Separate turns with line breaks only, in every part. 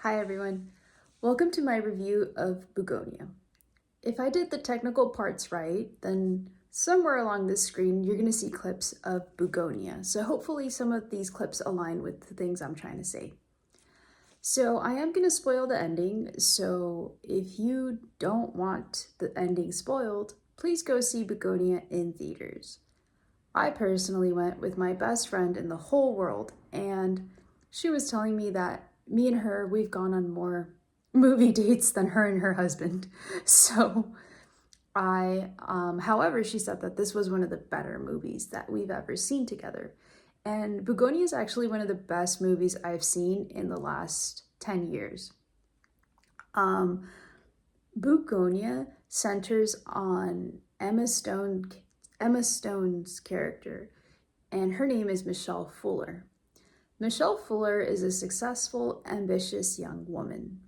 Hi everyone, welcome to my review of Bugonia. If I did the technical parts right, then somewhere along this screen you're going to see clips of Bugonia, so hopefully some of these clips align with the things I'm trying to say. So I am going to spoil the ending, so if you don't want the ending spoiled, please go see Bugonia in theaters. I personally went with my best friend in the whole world, and she was telling me that me and her, we've gone on more movie dates than her and her husband. So however, she said that this was one of the better movies that we've ever seen together. And Bugonia is actually one of the best movies I've seen in the last 10 years. Bugonia centers on Emma Stone's character, and her name is Michelle Fuller. Michelle Fuller is a successful, ambitious young woman.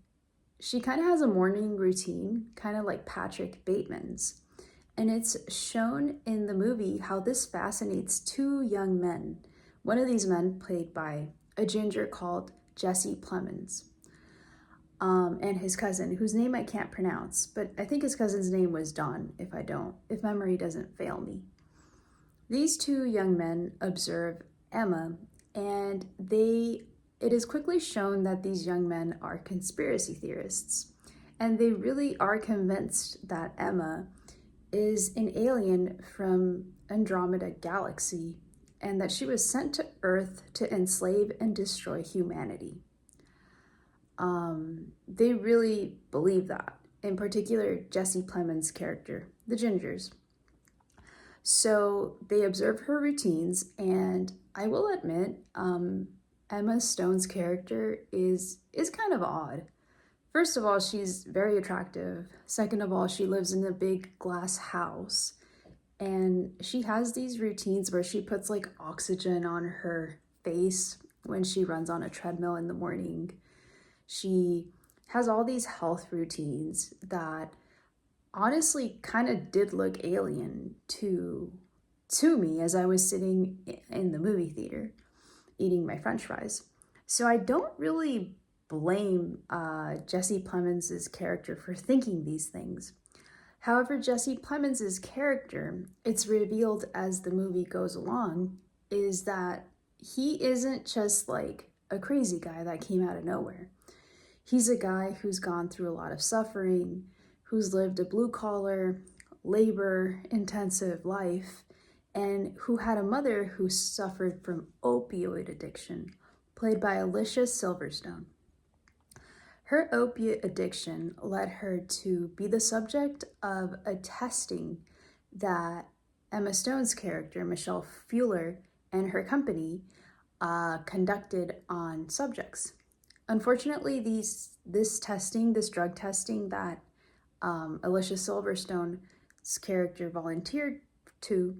She kind of has a morning routine, kind of like Patrick Bateman's. And it's shown in the movie how this fascinates two young men. One of these men played by a ginger called Jesse Plemons, and his cousin, whose name I can't pronounce, but I think his cousin's name was Don, if memory doesn't fail me. These two young men observe Emma, and it is quickly shown that these young men are conspiracy theorists, and they really are convinced that Emma is an alien from Andromeda Galaxy, and that she was sent to Earth to enslave and destroy humanity. They really believe that, in particular Jesse Plemons' character, the Gingers. So they observe her routines, and I will admit, Emma Stone's character is kind of odd. First of all, she's very attractive. Second of all, she lives in a big glass house, and she has these routines where she puts like oxygen on her face when she runs on a treadmill in the morning. She has all these health routines that honestly kind of did look alien to me as I was sitting in the movie theater eating my french fries. So I don't really blame Jesse Plemons' character for thinking these things. However, Jesse Plemons' character, it's revealed as the movie goes along, is that he isn't just like a crazy guy that came out of nowhere. He's a guy who's gone through a lot of suffering, who's lived a blue-collar, labor-intensive life, and who had a mother who suffered from opioid addiction, played by Alicia Silverstone. Her opiate addiction led her to be the subject of a testing that Emma Stone's character, Michelle Fuller, and her company conducted on subjects. Unfortunately, this drug testing that Alicia Silverstone's character volunteered to,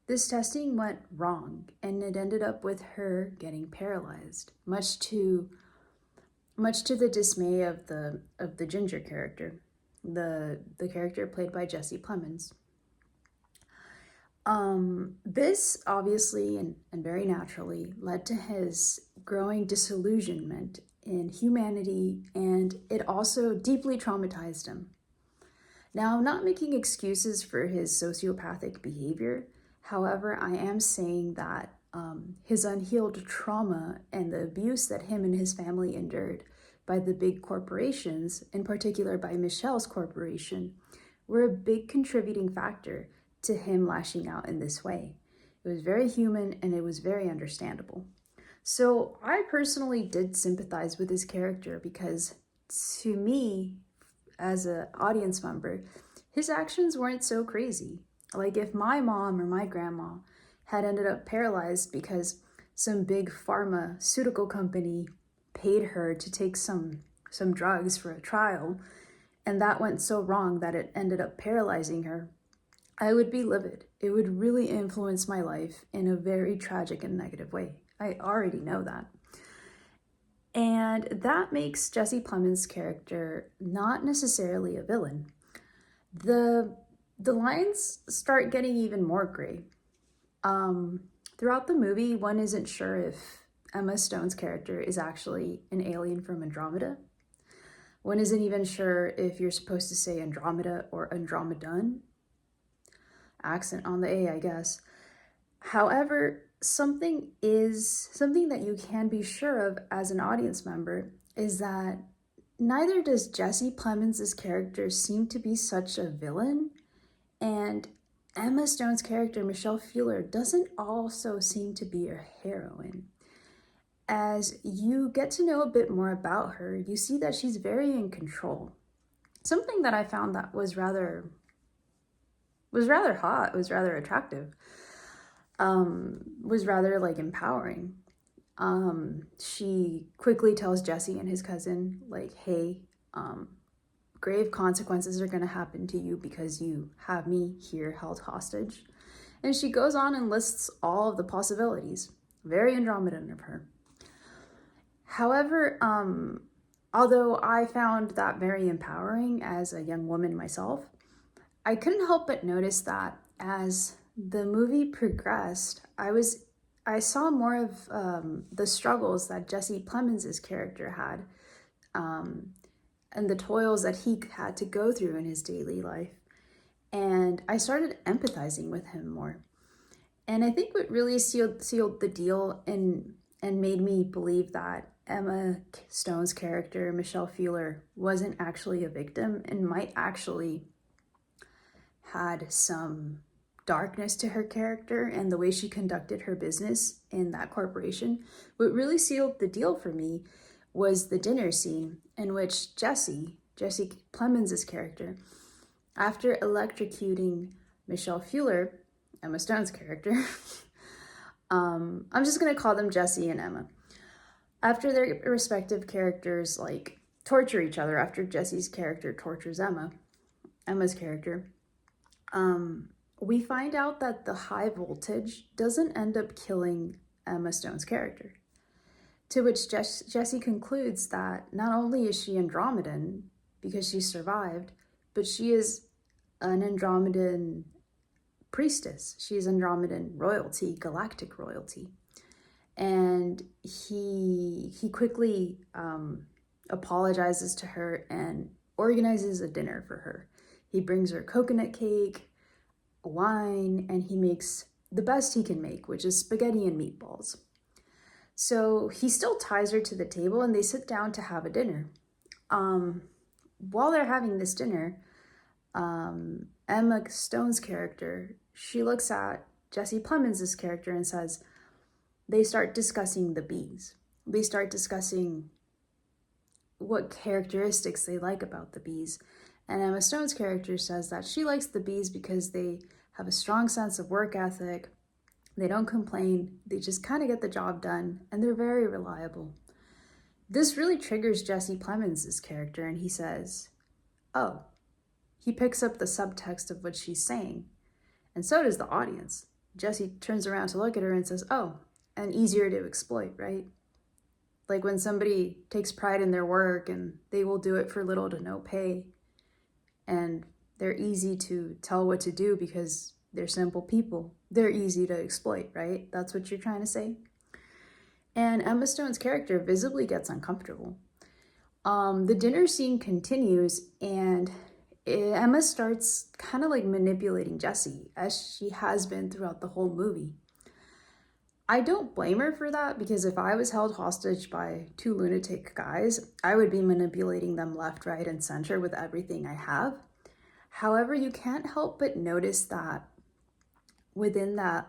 this testing went wrong, and it ended up with her getting paralyzed, much to the dismay of the ginger character, the character played by Jesse Plemons. This obviously and very naturally led to his growing disillusionment in humanity, and it also deeply traumatized him. Now, I'm not making excuses for his sociopathic behavior. However, I am saying that his unhealed trauma and the abuse that him and his family endured by the big corporations, in particular by Michelle's corporation, were a big contributing factor to him lashing out in this way. It was very human, and it was very understandable. So I personally did sympathize with his character because, to me, as an audience member, his actions weren't so crazy. Like if my mom or my grandma had ended up paralyzed because some big pharmaceutical company paid her to take some drugs for a trial, and that went so wrong that it ended up paralyzing her, I would be livid. It would really influence my life in a very tragic and negative way. I already know that. And that makes Jesse Plemons' character not necessarily a villain. The lines start getting even more gray. Throughout the movie, one isn't sure if Emma Stone's character is actually an alien from Andromeda, One isn't even sure if you're supposed to say Andromeda or Andromedon. Accent on the A, I guess. However, something that you can be sure of as an audience member is that neither does Jesse Plemons' character seem to be such a villain, and Emma Stone's character, Michelle Fuller, doesn't also seem to be a heroine. As you get to know a bit more about her, you see that she's very in control. Something that I found that was rather hot, was rather attractive, was rather like empowering. She quickly tells Jesse and his cousin, like, hey, grave consequences are going to happen to you because you have me here held hostage. And she goes on and lists all of the possibilities. Very Andromedan of her. However, although I found that very empowering as a young woman myself, I couldn't help but notice that as the movie progressed, I saw more of the struggles that Jesse Plemons' character had, and the toils that he had to go through in his daily life. And I started empathizing with him more. And I think what really sealed the deal and made me believe that Emma Stone's character, Michelle Fuller, wasn't actually a victim and might actually had some darkness to her character and the way she conducted her business in that corporation. What really sealed the deal for me was the dinner scene in which Jesse Plemons' character, after electrocuting Michelle Fuller, Emma Stone's character, I'm just gonna call them Jesse and Emma. After their respective characters like torture each other, after Jesse's character tortures Emma's character, we find out that the high voltage doesn't end up killing Emma Stone's character. To which Jesse concludes that not only is she Andromedan because she survived, but she is an Andromedan priestess. She is Andromedan royalty, galactic royalty. And he quickly apologizes to her and organizes a dinner for her. He brings her coconut cake, wine, and he makes the best he can make, which is spaghetti and meatballs. So he still ties her to the table and they sit down to have a dinner. While they're having this dinner, Emma Stone's character, she looks at Jesse Plemons' character and says, they start discussing the bees. They start discussing what characteristics they like about the bees. And Emma Stone's character says that she likes the bees because they have a strong sense of work ethic. They don't complain. They just kind of get the job done, and they're very reliable. This really triggers Jesse Plemons' character, and he says, oh, he picks up the subtext of what she's saying. And so does the audience. Jesse turns around to look at her and says, oh, and easier to exploit, right? Like when somebody takes pride in their work and they will do it for little to no pay, and they're easy to tell what to do because they're simple people. They're easy to exploit, right? That's what you're trying to say? And Emma Stone's character visibly gets uncomfortable. The dinner scene continues, and Emma starts kind of like manipulating Jesse, as she has been throughout the whole movie. I don't blame her for that, because if I was held hostage by two lunatic guys, I would be manipulating them left, right, and center with everything I have. However, you can't help but notice that within that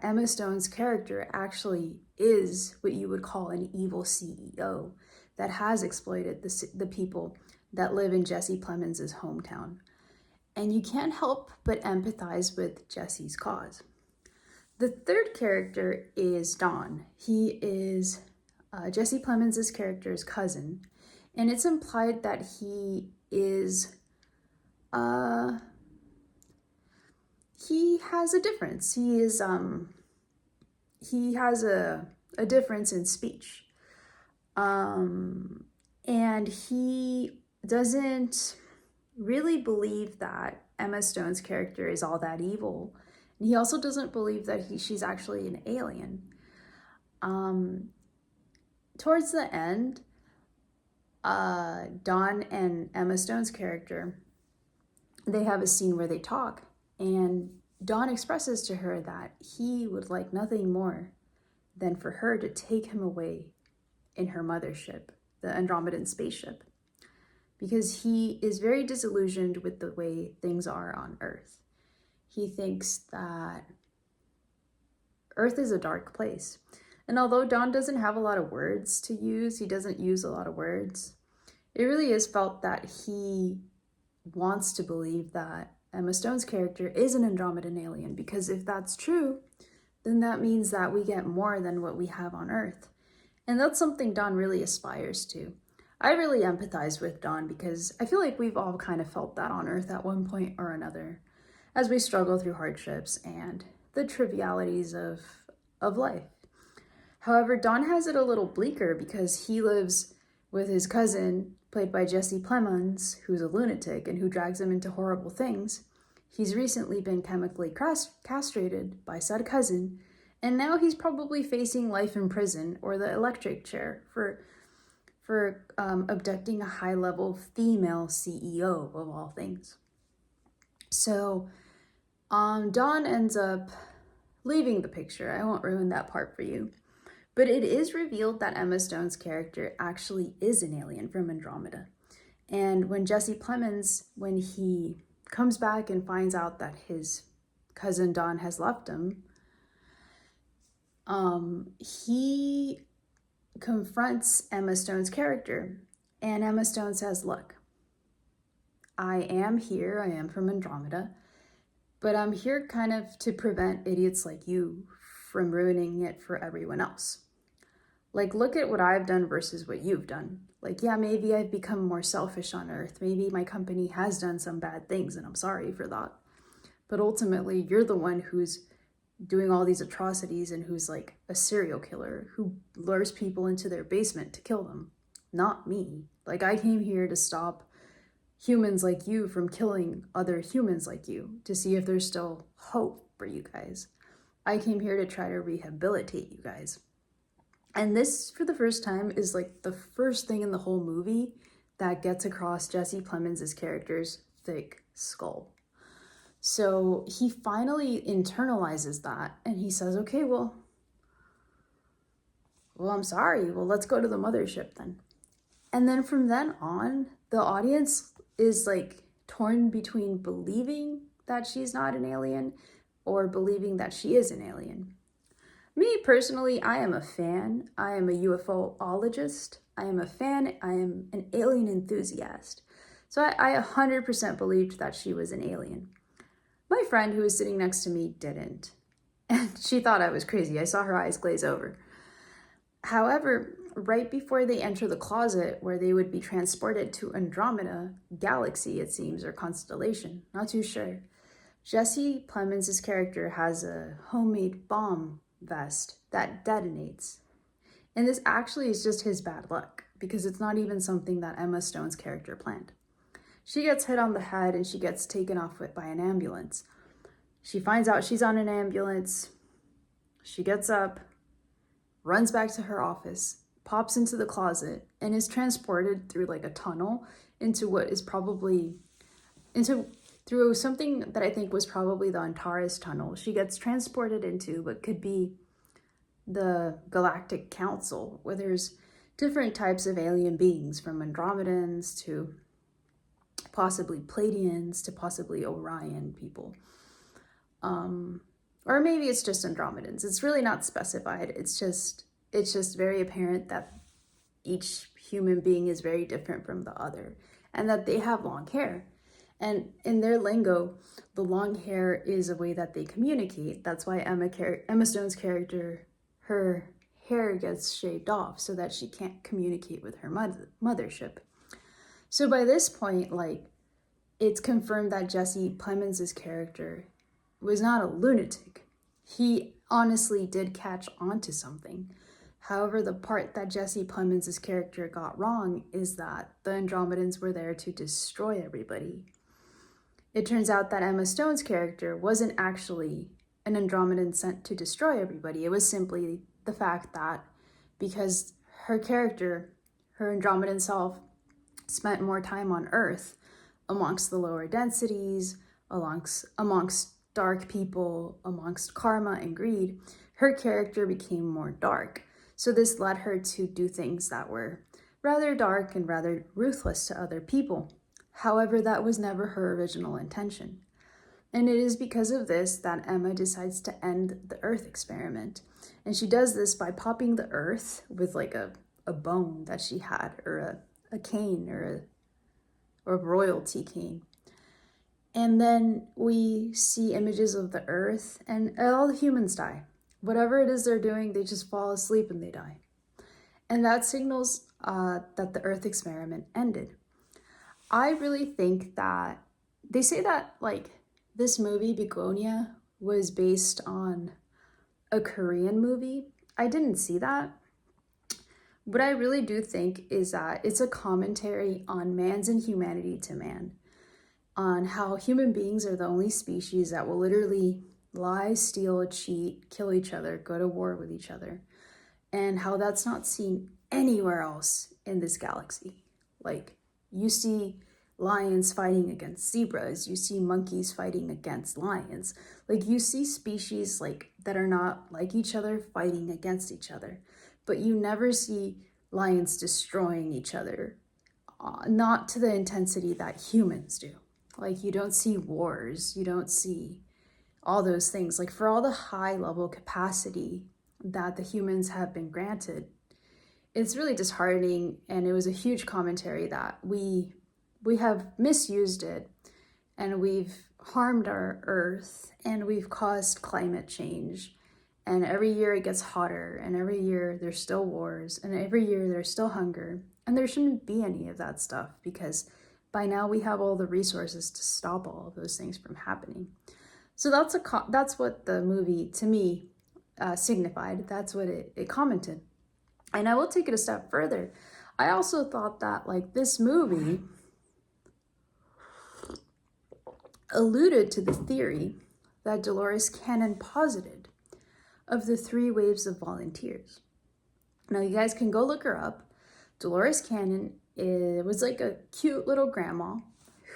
Emma Stone's character actually is what you would call an evil CEO that has exploited the people that live in Jesse Plemons' hometown. And you can't help but empathize with Jesse's cause. The third character is Don. He is Jesse Plemons' character's cousin, and it's implied that he is he has a difference. He has a difference in speech, and he doesn't really believe that Emma Stone's character is all that evil. And he also doesn't believe that she's actually an alien. Towards the end, Dawn and Emma Stone's character, they have a scene where they talk, and Dawn expresses to her that he would like nothing more than for her to take him away in her mothership, the Andromedan spaceship, because he is very disillusioned with the way things are on Earth. He thinks that Earth is a dark place. And although Dawn doesn't have a lot of words to use, he doesn't use a lot of words, it really is felt that he wants to believe that Emma Stone's character is an Andromedan alien, because if that's true, then that means that we get more than what we have on Earth. And that's something Dawn really aspires to. I really empathize with Dawn because I feel like we've all kind of felt that on Earth at one point or another as we struggle through hardships and the trivialities of life. However, Dawn has it a little bleaker because he lives with his cousin, played by Jesse Plemons, who's a lunatic and who drags him into horrible things. He's recently been chemically castrated by said cousin, and now he's probably facing life in prison or the electric chair for abducting a high-level female CEO of all things. So Dawn ends up leaving the picture. I won't ruin that part for you. But it is revealed that Emma Stone's character actually is an alien from Andromeda. And when Jesse Plemons, when he comes back and finds out that his cousin Dawn has left him, he confronts Emma Stone's character. And Emma Stone says, look, I am here, I am from Andromeda, but I'm here kind of to prevent idiots like you from ruining it for everyone else. Like, look at what I've done versus what you've done. Like, yeah, maybe I've become more selfish on Earth. Maybe my company has done some bad things, and I'm sorry for that. But ultimately, you're the one who's doing all these atrocities and who's like a serial killer who lures people into their basement to kill them. Not me. Like, I came here to stop humans like you from killing other humans like you, to see if there's still hope for you guys. I came here to try to rehabilitate you guys. And this, for the first time, is like the first thing in the whole movie that gets across Jesse Plemons' character's thick skull. So he finally internalizes that, and he says, okay, well, I'm sorry. Well, let's go to the mothership then. And then from then on, the audience is like torn between believing that she's not an alien or believing that she is an alien. Me personally, I am a fan. I am a UFOologist. I am a fan. I am an alien enthusiast. So I 100% believed that she was an alien. My friend who was sitting next to me didn't. And she thought I was crazy. I saw her eyes glaze over. However, right before they enter the closet where they would be transported to Andromeda galaxy, it seems, or constellation, not too sure, Jesse Plemons' character has a homemade bomb vest that detonates. And this actually is just his bad luck, because it's not even something that Emma Stone's character planned. She gets hit on the head and she gets taken off with by an ambulance. She finds out she's on an ambulance. She gets up, runs back to her office, pops into the closet, and is transported through like a tunnel into what is probably through something that I think was probably the Antares tunnel. She gets transported into what could be the Galactic Council, where there's different types of alien beings, from Andromedans to possibly Pleiadians to possibly Orion people. Or maybe it's just Andromedans. It's really not specified. It's just very apparent that each human being is very different from the other, and that they have long hair. And in their lingo, the long hair is a way that they communicate. That's why Emma Stone's character, her hair gets shaved off so that she can't communicate with her mothership. So by this point, like, it's confirmed that Jesse Plemons' character was not a lunatic. He honestly did catch on to something. However, the part that Jesse Plemons' character got wrong is that the Andromedans were there to destroy everybody. It turns out that Emma Stone's character wasn't actually an Andromedan sent to destroy everybody. It was simply the fact that because her character, her Andromedan self, spent more time on Earth amongst the lower densities, amongst dark people, amongst karma and greed, her character became more dark. So this led her to do things that were rather dark and rather ruthless to other people. However, that was never her original intention. And it is because of this that Emma decides to end the Earth experiment. And she does this by popping the Earth with like a bone that she had, or a cane, or a royalty cane. And then we see images of the Earth, and all the humans die. Whatever it is they're doing, they just fall asleep and they die. And that signals that the Earth experiment ended. I really think that they say that like this movie, Bugonia, was based on a Korean movie. I didn't see that. What I really do think is that it's a commentary on man's inhumanity to man, on how human beings are the only species that will literally lie, steal, cheat, kill each other, go to war with each other, and how that's not seen anywhere else in this galaxy. Like, you see lions fighting against zebras, you see monkeys fighting against lions. Like, you see species like that are not like each other fighting against each other, but you never see lions destroying each other, not to the intensity that humans do. Like, you don't see wars, you don't see all those things. Like, for all the high level capacity that the humans have been granted, it's really disheartening. And it was a huge commentary that we have misused it, and we've harmed our Earth, and we've caused climate change. And every year it gets hotter, and every year there's still wars, and every year there's still hunger. And there shouldn't be any of that stuff, because by now we have all the resources to stop all of those things from happening. So that's what the movie, to me, signified. That's what it commented. And I will take it a step further. I also thought that like this movie alluded to the theory that Dolores Cannon posited of the 3 waves of volunteers. Now you guys can go look her up. Dolores Cannon was like a cute little grandma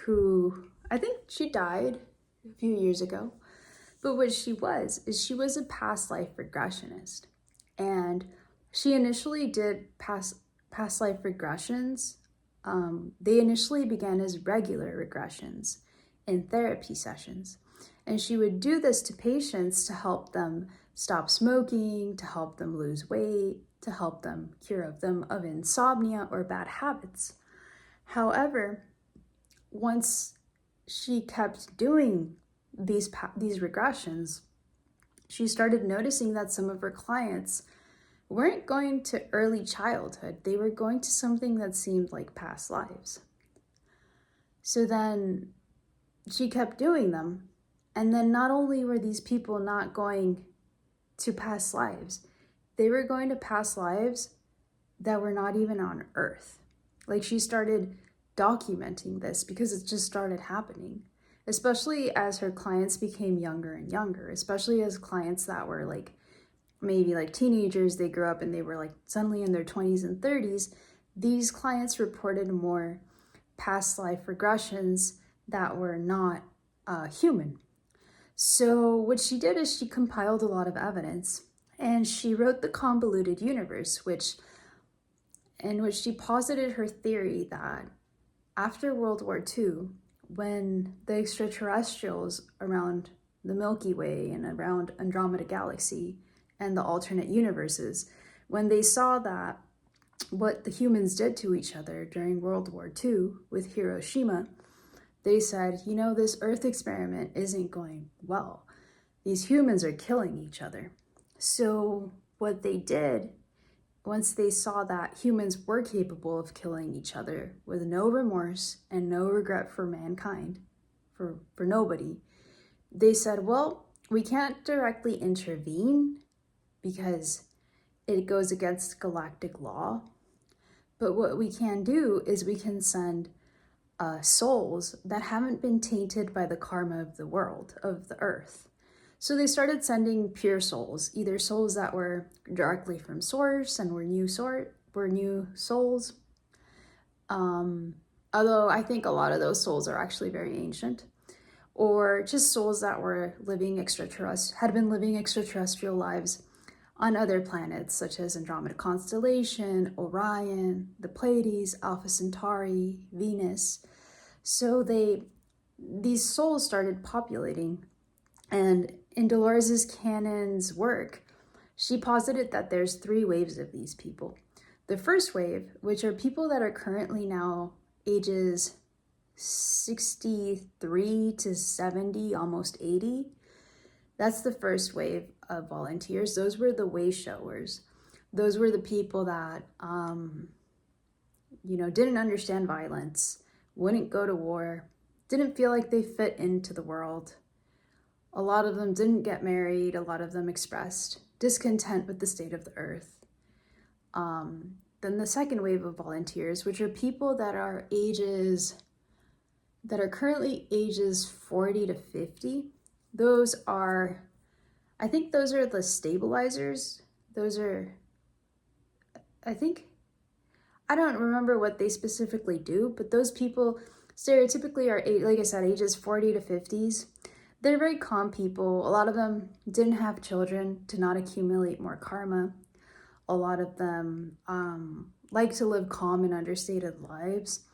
who, I think she died a few years ago. But what she was a past life regressionist. And she initially did past life regressions. They initially began as regular regressions in therapy sessions. And she would do this to patients to help them stop smoking, to help them lose weight, to help them cure them of insomnia or bad habits. However, once she kept doing these regressions, she started noticing that some of her clients weren't going to early childhood. They were going to something that seemed like past lives. So then she kept doing them. And then not only were these people not going to past lives, they were going to past lives that were not even on Earth. Like, she started documenting this because it just started happening, especially as her clients became younger and younger, especially as clients that were like maybe like teenagers, they grew up and they were like suddenly in their 20s and 30s. These clients reported more past life regressions that were not human. So what she did is she compiled a lot of evidence, and she wrote The Convoluted Universe, in which she posited her theory that after World War II, when the extraterrestrials around the Milky Way and around Andromeda Galaxy and the alternate universes, when they saw that what the humans did to each other during World War II with Hiroshima, they said, you know, this Earth experiment isn't going well. These humans are killing each other. So what they did, once they saw that humans were capable of killing each other with no remorse and no regret for mankind, for nobody, they said, well, we can't directly intervene because it goes against galactic law. But what we can do is we can send souls that haven't been tainted by the karma of the world, of the Earth. So they started sending pure souls, either souls that were directly from source and were new souls, Although I think a lot of those souls are actually very ancient, or just souls that were living had been living extraterrestrial lives on other planets such as Andromeda Constellation, Orion, the Pleiades, Alpha Centauri, Venus. So these souls started populating, and in Dolores Cannon's work, she posited that there's 3 waves of these people. The first wave, which are people that are currently now ages 63 to 70, almost 80, that's the first wave of volunteers. Those were the way showers. Those were the people that, didn't understand violence, wouldn't go to war, didn't feel like they fit into the world. A lot of them didn't get married. A lot of them expressed discontent with the state of the earth. Then the second wave of volunteers, which are people that are currently ages 40 to 50. I think those are the stabilizers. I don't remember what they specifically do, but those people stereotypically are, like I said, ages 40 to 50s. They're very calm people. A lot of them didn't have children to not accumulate more karma. A lot of them like to live calm and understated lives,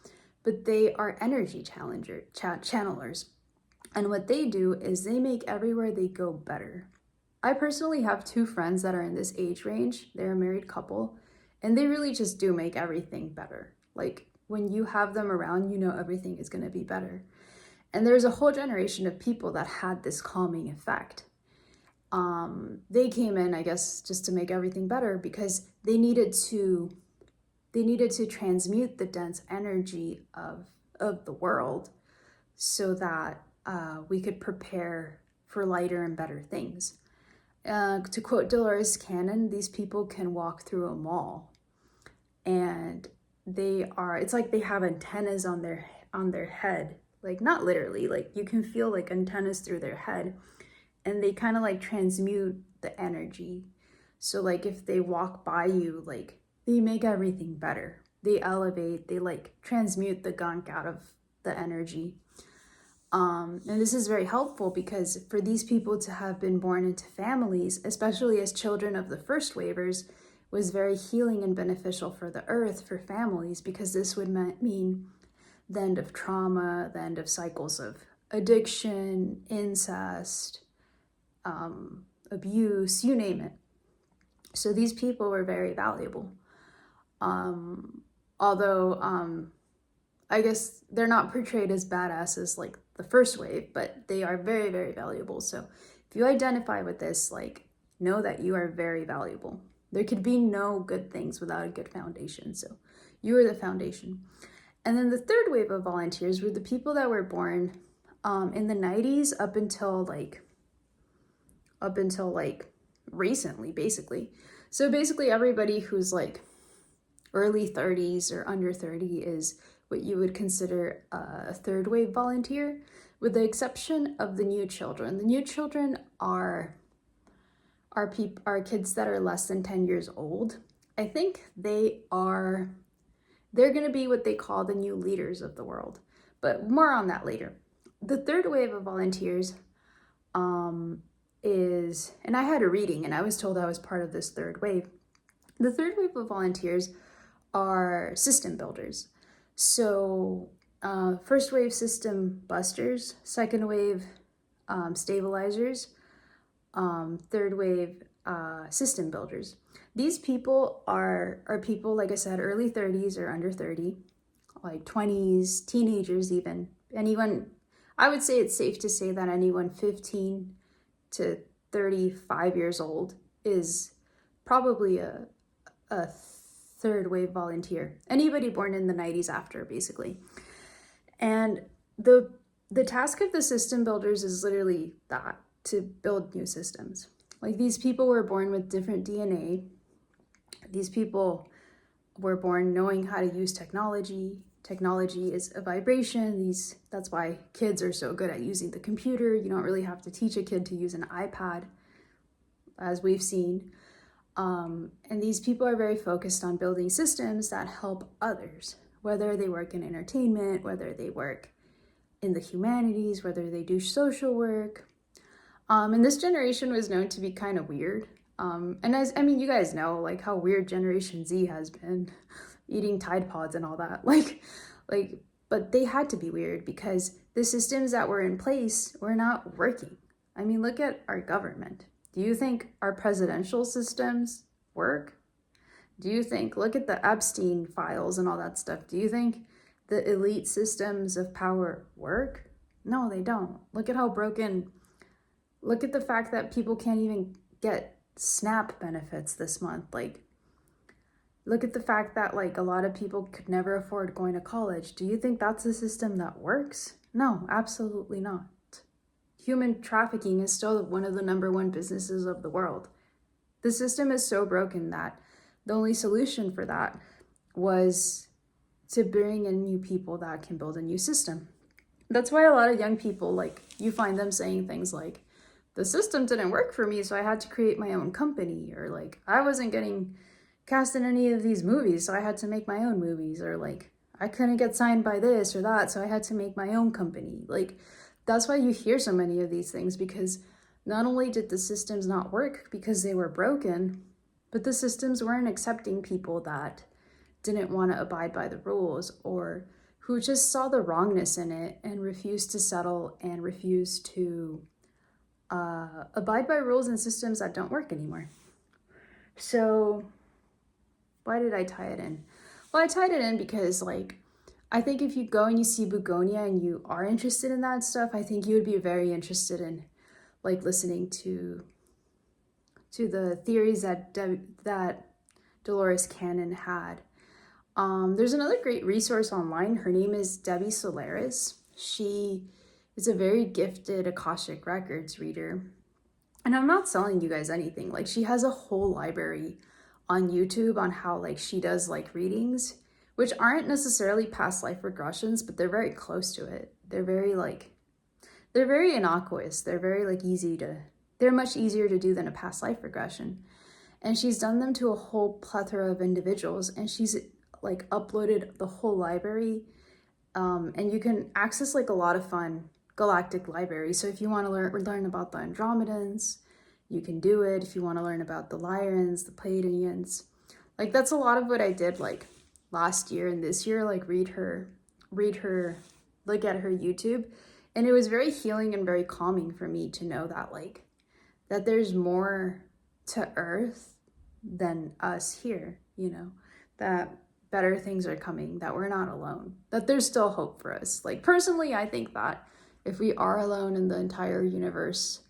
but they are energy channelers. And what they do is they make everywhere they go better. I personally have 2 friends that are in this age range. They're a married couple, and they really just do make everything better. Like, when you have them around, you know everything is going to be better. And there's a whole generation of people that had this calming effect. They came in, I guess, just to make everything better because they needed to transmute the dense energy of the world so that we could prepare for lighter and better things. To quote Dolores Cannon, these people can walk through a mall, and it's like they have antennas on their head, like not literally, like you can feel like antennas through their head, and they kind of like transmute the energy. So like if they walk by you, like they make everything better. They elevate, they like transmute the gunk out of the energy. And this is very helpful because for these people to have been born into families, especially as children of the first wavers, was very healing and beneficial for the earth, for families, because this would mean the end of trauma, the end of cycles of addiction, incest, abuse, you name it. So these people were very valuable. Although I guess they're not portrayed as badasses like the first wave, but they are very, very valuable. So if you identify with this, like, know that you are very valuable. There could be no good things without a good foundation. So you are the foundation. And then the third wave of volunteers were the people that were born in the 90s up until recently, basically. So basically everybody who's like early 30s or under 30 is what you would consider a third wave volunteer, with the exception of the new children. The new children are kids that are less than 10 years old. I think they're going to be what they call the new leaders of the world, but more on that later. The third wave of volunteers is, and I had a reading and I was told I was part of this third wave. The third wave of volunteers are system builders. So first wave system busters, second wave stabilizers, third wave system builders. These people are people, like I said, early 30s or under 30, like 20s, teenagers even. Anyone, I would say it's safe to say that anyone 15 to 35 years old is probably a third wave volunteer. Anybody born in the 90s after, basically. And the task of the system builders is literally that, to build new systems. Like, these people were born with different DNA. These people were born knowing how to use technology. Technology is a vibration. That's why kids are so good at using the computer. You don't really have to teach a kid to use an iPad, as we've seen. And these people are very focused on building systems that help others, whether they work in entertainment, whether they work in the humanities, whether they do social work. And this generation was known to be kind of weird. And as, I mean, you guys know, like, how weird Generation Z has been, eating Tide Pods and all that. But they had to be weird because the systems that were in place were not working. I mean, look at our government. Do you think our presidential systems work? Do you think, look at the Epstein files and all that stuff. Do you think the elite systems of power work? No, they don't. Look at how broken, look at the fact that people can't even get SNAP benefits this month. Like, look at the fact that, like, a lot of people could never afford going to college. Do you think that's a system that works? No, absolutely not. Human trafficking is still one of the #1 businesses of the world. The system is so broken that the only solution for that was to bring in new people that can build a new system. That's why a lot of young people, like, you find them saying things like, the system didn't work for me, so I had to create my own company, or like, I wasn't getting cast in any of these movies, so I had to make my own movies, or like, I couldn't get signed by this or that, so I had to make my own company. Like, that's why you hear so many of these things, because not only did the systems not work because they were broken, but the systems weren't accepting people that didn't want to abide by the rules, or who just saw the wrongness in it and refused to settle and refused to abide by rules and systems that don't work anymore. So why did I tie it in? Well, I tied it in because, like, I think if you go and you see Bugonia and you are interested in that stuff, I think you would be very interested in, like, listening to the theories that Dolores Cannon had. There's another great resource online. Her name is Debbie Solaris. She is a very gifted Akashic Records reader. And I'm not selling you guys anything. Like, she has a whole library on YouTube on how, like, she does, like, readings, which aren't necessarily past life regressions, but they're very close to it. They're very, like, they're very innocuous. They're very, like, they're much easier to do than a past life regression. And she's done them to a whole plethora of individuals, and she's, like, uploaded the whole library. And you can access, like, a lot of fun galactic libraries. So if you want to learn about the Andromedans, you can do it. If you want to learn about the Lyrians, the Pleiadians, like, that's a lot of what I did, like, last year and this year, like, read her, look at her YouTube. And it was very healing and very calming for me to know that, like, that there's more to Earth than us here, you know, that better things are coming, that we're not alone, that there's still hope for us. Like, personally, I think that if we are alone in the entire universe,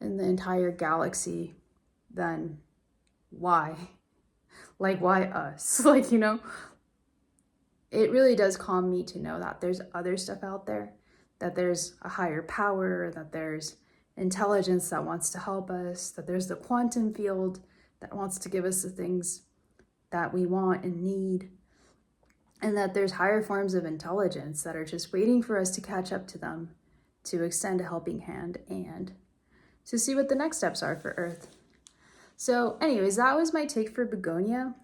in the entire galaxy, then why? Like, why us? Like, you know, it really does calm me to know that there's other stuff out there, that there's a higher power, that there's intelligence that wants to help us, that there's the quantum field that wants to give us the things that we want and need, and that there's higher forms of intelligence that are just waiting for us to catch up to them, to extend a helping hand, and to see what the next steps are for Earth. So anyways, that was my take for Bugonia.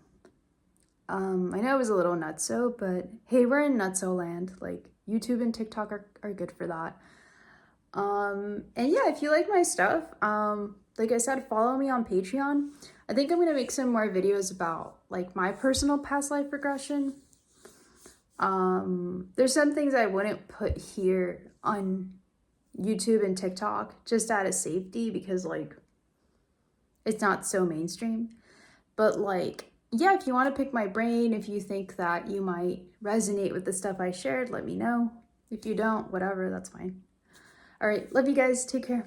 I know it was a little nutso, but hey, we're in nutso land. Like, YouTube and TikTok are good for that. And yeah, if you like my stuff, like I said, follow me on Patreon. I think I'm going to make some more videos about, like, my personal past life regression. There's some things I wouldn't put here on YouTube and TikTok just out of safety, because, like, it's not so mainstream. But, like, yeah, if you want to pick my brain, if you think that you might resonate with the stuff I shared, let me know. If you don't, whatever, that's fine. All right, love you guys. Take care.